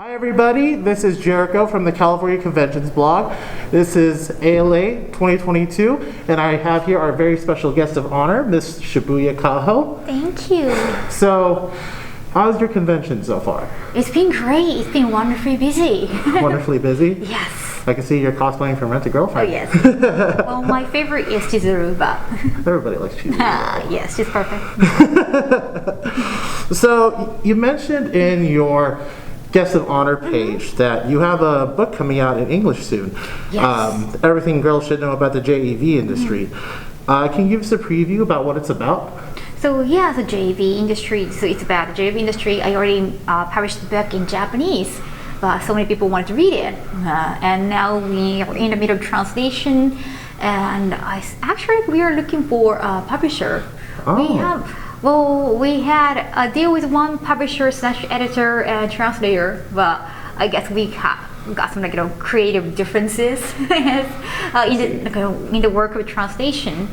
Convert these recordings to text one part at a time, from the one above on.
Hi everybody, this is Jeriko from the California Conventions blog. This is ALA 2022, and I have here our very special guest of honor, Miss Shibuya Kaho. Thank you. So, how's your convention so far? It's been great. It's been wonderfully busy. Wonderfully busy? Yes. I can see you're cosplaying from Rent-A-Girlfriend. Oh, yes. Well, my favorite is Chizuru, but... Everybody likes Chizuru. Yes, she's perfect. So, you mentioned in your guest of honor page that you have a book coming out in English soon. Yes. Everything girls should know about the JEV industry. Can you give us a preview about what it's about? So yeah, the JV industry. So it's about the JV industry. I already published the book in Japanese, but so many people wanted to read it, and now we are in the middle of translation. And we are looking for a publisher. Oh. We had a deal with one publisher / editor and translator, but I guess we got some creative differences in the work of translation.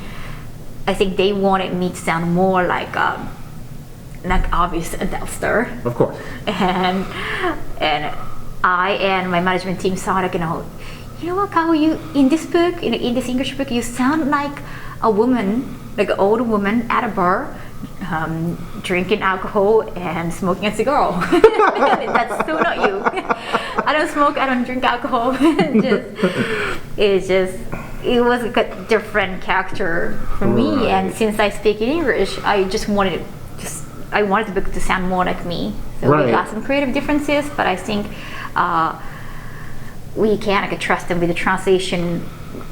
I think they wanted me to sound more like obvious adult star. Of course. And I and my management team saw you know what, Kaho, you in this book, in this English book, you sound like a woman, like an old woman at a bar, drinking alcohol and smoking a cigar. That's still not you. I don't smoke, I don't drink alcohol. It was like a different character for me, and since I speak in English, I wanted the book to sound more like me. So we got some creative differences, but I think we can trust them with the translation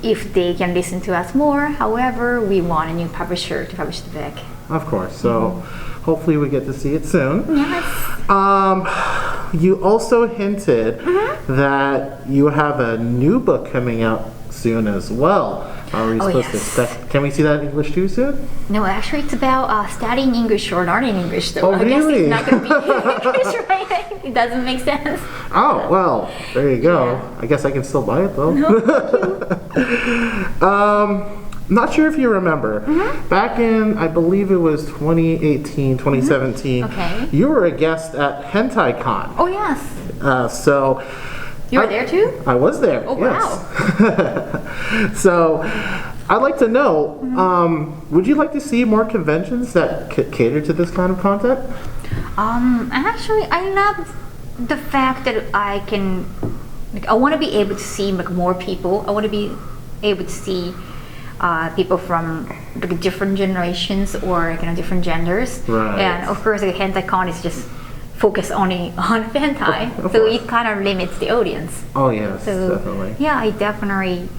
if they can listen to us more. However, we want a new publisher to publish the book. Of course. So hopefully we get to see it soon. Yes. You also hinted that you have a new book coming out soon as well. Are we supposed to expect? Can we see that in English too soon? No, actually, it's about studying English or learning English. So I guess it's not going to be English, right? It doesn't make sense. Oh well, there you go. Yeah. I guess I can still buy it though. No, thank you. Not sure if you remember, back in, I believe it was 2018, 2017, Okay. You were a guest at HentaiCon. Oh, yes. So you were there too? I was there. Oh, yes. wow. So I'd like to know, would you like to see more conventions that cater to this kind of content? Actually, I love the fact that I want to be able to see more people. I want to be able to see people from different generations or different genders. Right. And of course, HentaiCon is just focused only on hentai, so it kind of limits the audience. Oh yes, so, definitely. Yeah, I definitely.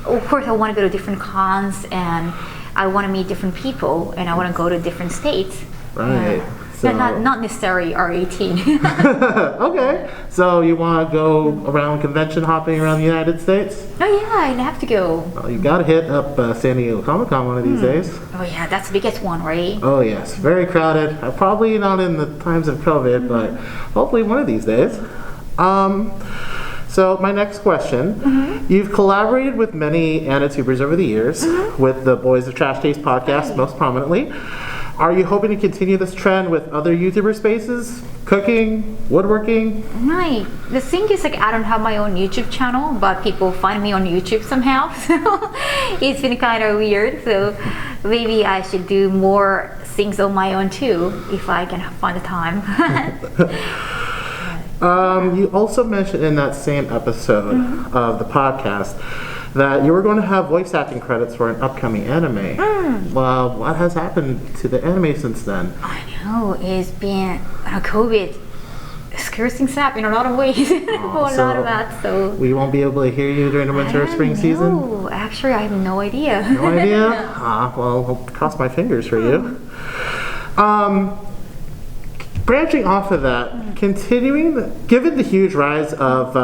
Of course, I want to go to different cons, and I want to meet different people, and I want to go to different states. Right. Yeah. So, not necessarily R18. Okay. So you want to go around convention hopping around the United States? Oh yeah, I'd have to go. Well, you got to hit up San Diego Comic-Con one of these days. Oh yeah, that's the biggest one, right? Oh yes, very crowded. Probably not in the times of COVID, but hopefully one of these days. So my next question, you've collaborated with many Anitubers over the years, with the Boys of Trash Taste podcast most prominently. Are you hoping to continue this trend with other YouTuber spaces? Cooking? Woodworking? Right. The thing is, I don't have my own YouTube channel, but people find me on YouTube somehow. So it's been kind of weird. So maybe I should do more things on my own too, if I can find the time. You also mentioned in that same episode of the podcast that you were going to have voice acting credits for an upcoming anime. Well, what has happened to the anime since then? I know, it's been COVID screws things up in a lot of ways for a lot of us. So we won't be able to hear you during the winter or spring season? No, actually, I have no idea. No idea? Well, I'll cross my fingers for you. Branching off of that, given the huge rise of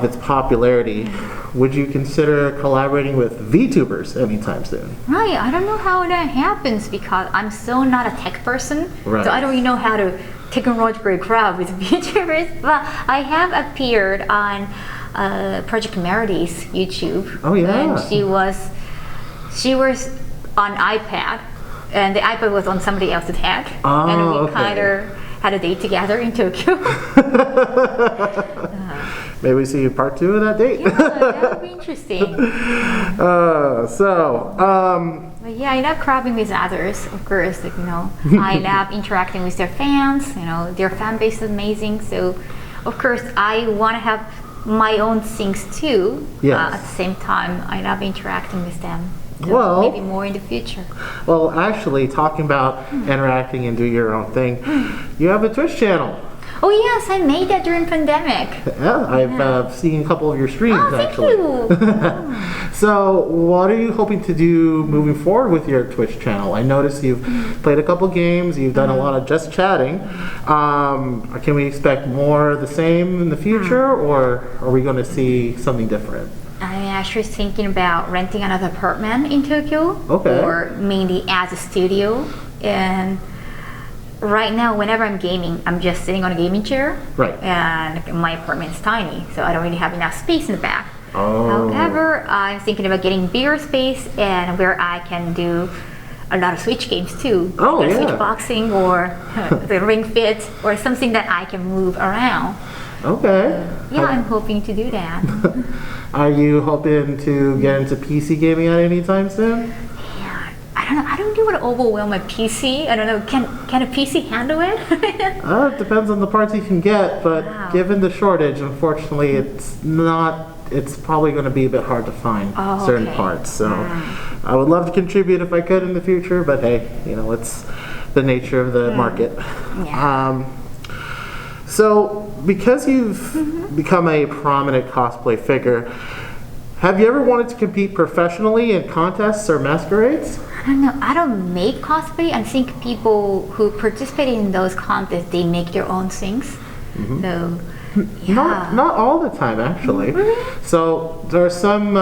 its popularity, would you consider collaborating with VTubers anytime soon? Right, I don't know how that happens because I'm still not a tech person, so I don't really know how to technologically collab with VTubers, but I have appeared on Project Merity's YouTube. Oh yeah. And she was on iPad, and the iPad was on somebody else's head, and we kind of had a date together in Tokyo. Maybe we see part 2 of that date. Yeah, that would be interesting. But yeah, I love collabing with others, of course. Like, I love interacting with their fans. Their fan base is amazing. So, of course, I want to have my own things too. Yes. At the same time, I love interacting with them. So Well, maybe more in the future. Well, actually, talking about interacting and do your own thing, you have a Twitch channel. Oh yes, I made that during pandemic. Yeah, I've seen a couple of your streams, Oh, thank actually. you. So, what are you hoping to do moving forward with your Twitch channel? I noticed you've played a couple games, you've done a lot of just chatting. Can we expect more of the same in the future, or are we going to see something different? I'm actually thinking about renting another apartment in Tokyo. Okay. Or mainly as a studio. And right now, whenever I'm gaming, I'm just sitting on a gaming chair. Right. And my apartment is tiny, so I don't really have enough space in the back. Oh. However, I'm thinking about getting bigger space and where I can do a lot of Switch games too. Oh, like yeah. Switch boxing or the Ring Fit or something that I can move around. Okay. Yeah, I'm hoping to do that. Are you hoping to get into PC gaming at any time soon? Yeah, I don't know. I don't want to overwhelm my PC. I don't know. Can a PC handle it? It depends on the parts you can get, but Wow. given the shortage, unfortunately, it's not. It's probably going to be a bit hard to find certain okay. parts. So, I would love to contribute if I could in the future, but hey, it's the nature of the market. Yeah. So, because you've become a prominent cosplay figure, have you ever wanted to compete professionally in contests or masquerades? I don't know. I don't make cosplay. I think people who participate in those contests, they make their own things. So, yeah. Not all the time, actually. So there are some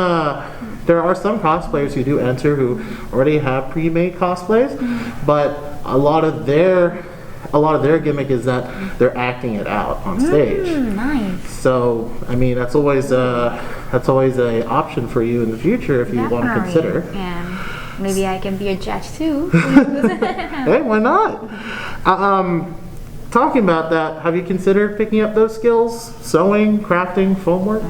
cosplayers who do enter who already have pre-made cosplays, but a lot of their gimmick is that they're acting it out on stage. Nice. So I mean that's always a option for you in the future if you want to consider. And maybe I can be a judge too. Hey, why not? Talking about that, have you considered picking up those skills? Sewing, crafting, foam work?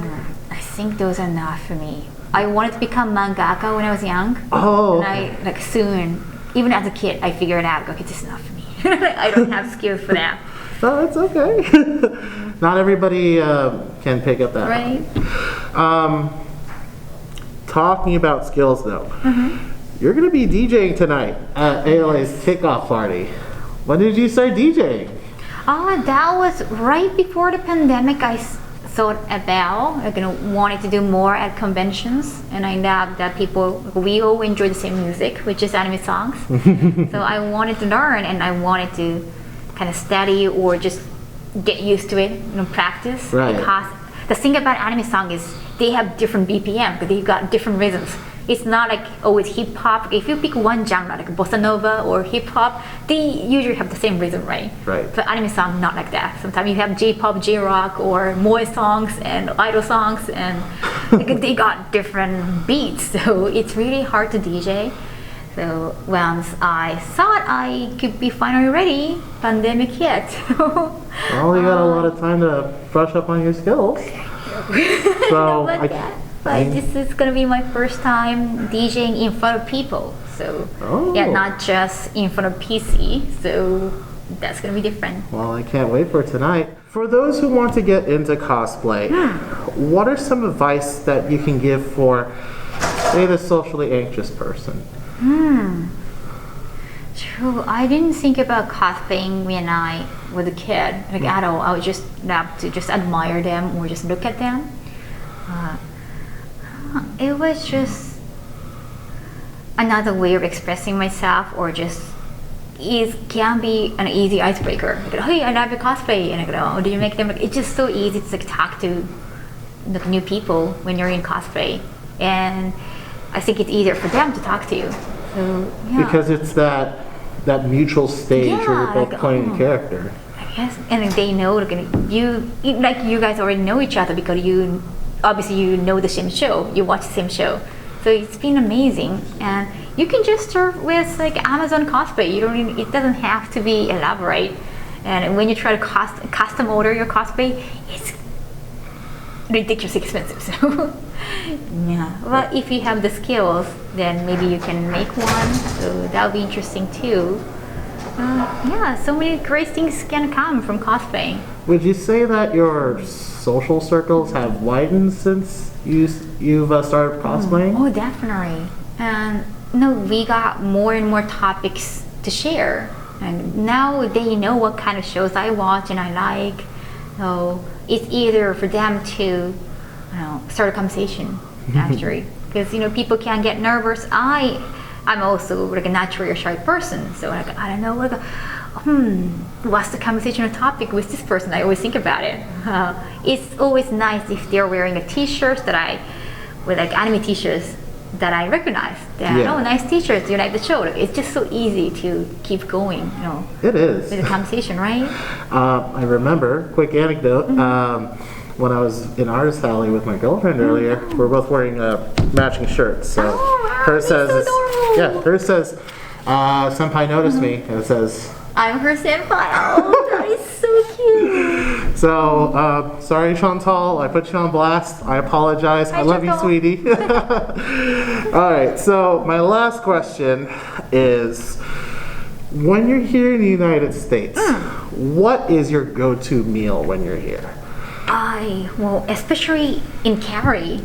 I think those are not for me. I wanted to become mangaka when I was young. Oh. And I soon, even as a kid, I figured out, okay, this is not for me. I don't have skills for that. Oh, that's okay. Not everybody can pick up that. Right? Talking about skills though, you're going to be DJing tonight at ALA's kickoff party. When did you start DJing? That was right before the pandemic. I thought about wanted to do more at conventions, and I know that we all enjoy the same music, which is anime songs. So I wanted to learn, and I wanted to kind of study or just get used to it, practice. Right. Because the thing about anime song is they have different BPM, because they've got different rhythms. It's not like always hip hop. If you pick one genre, like bossa nova or hip hop, they usually have the same rhythm, right? Right. But anime song, not like that. Sometimes you have J-pop, J-rock, or moe songs and idol songs, and they got different beats. So it's really hard to DJ. So once I thought I could be finally ready, pandemic hit. Well, you got a lot of time to brush up on your skills. So this is gonna be my first time DJing in front of people. So yeah, not just in front of PC. So that's gonna be different. Well, I can't wait for tonight. For those who want to get into cosplay, what are some advice that you can give for, say, the socially anxious person? True. I didn't think about cosplaying when I was a kid. Like at all, I would just love to just admire them or just look at them. It was just another way of expressing myself, or just it can be an easy icebreaker. Like, hey, I love your cosplay, and I go, oh, do you make them? It's just so easy to talk to new people when you're in cosplay, and I think it's easier for them to talk to you. So yeah. Because it's that mutual stage where you're both playing a character. I guess, and they know you guys already know each other because you know the same show, you watch the same show. So it's been amazing, and you can just start with like Amazon cosplay. It doesn't have to be elaborate. And when you try to custom order your cosplay, it's ridiculously expensive. So yeah, well, if you have the skills, then maybe you can make one. So that would be interesting too. Yeah, so many great things can come from cosplaying. Would you say that your social circles have widened since you've started cosplaying? Oh, definitely. And we got more and more topics to share. And now they know what kind of shows I watch and I like. So it's easier for them to start a conversation, actually. Because, people can get nervous. I'm also like a naturally shy person. So I don't know, what's the conversational topic with this person? I always think about it. It's always nice if they're wearing a t-shirt with like anime t-shirts that I recognize. Oh, nice t-shirts, you like the show. It's just so easy to keep going, It is. with the conversation, right? I remember, quick anecdote, when I was in Artist Alley with my girlfriend earlier, we're both wearing matching shirts. So hers says, hers says, senpai noticed me, and it says, I'm her senpai. Oh, that is so cute. So, sorry, Chantal, I put you on blast. I apologize. Hi, I love Chantal. you, sweetie. All right, so my last question is, when you're here in the United States, what is your go-to meal when you're here? Well, especially in Cali,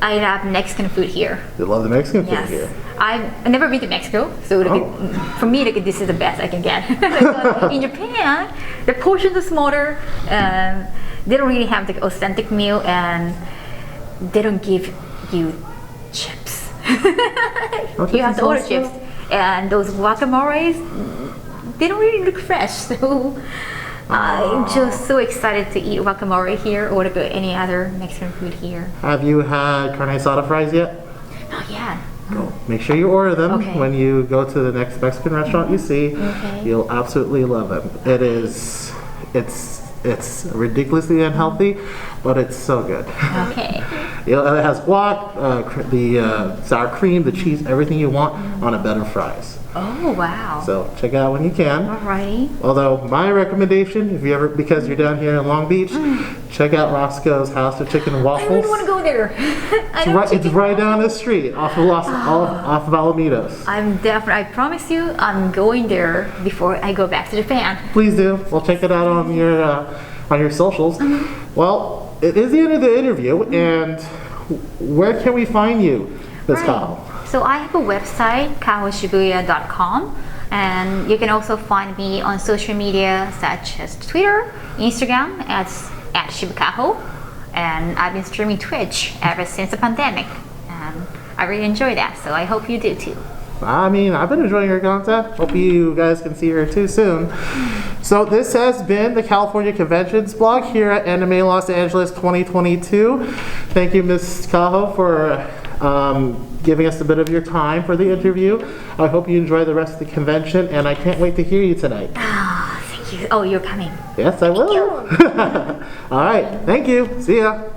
I love Mexican food here. You love the Mexican food Yes. here? I've never been to Mexico, so for me, this is the best I can get. In Japan, the portions are smaller. They don't really have the authentic meal, and they don't give you chips. You have to order chips, and those guacamoles, they don't really look fresh. So I'm just so excited to eat guacamole here or to go any other Mexican food here. Have you had carne asada fries yet? Not yet. Go. Make sure you order them Okay. when you go to the next Mexican restaurant you see. Okay. You'll absolutely love them. It's ridiculously unhealthy, but it's so good. Okay. It has guac, the sour cream, the cheese, everything you want on a bed of fries. Oh, wow. So check it out when you can. Alrighty. Although my recommendation, if you ever, because you're down here in Long Beach, check out Roscoe's House of Chicken and I Waffles. really want to go there. It's right down the street, off of Alamitos. I promise you, I'm going there before I go back to Japan. Please do. We'll check it out on your socials. Well, it is the end of the interview, and where can we find you, Ms. Kaho? So I have a website, kahoshibuya.com, and you can also find me on social media such as Twitter, Instagram at Shibuya Kaho, and I've been streaming Twitch ever since the pandemic, and I really enjoy that, so I hope you do too. I mean, I've been enjoying her content. Hope you guys can see her too soon. So this has been the California Conventions blog here at Anime Los Angeles 2022. Thank you, Ms. Kaho, for giving us a bit of your time for the interview. I hope you enjoy the rest of the convention, and I can't wait to hear you tonight. Thank you. Oh, you're coming. Yes, I will. All right. Thank you. See ya.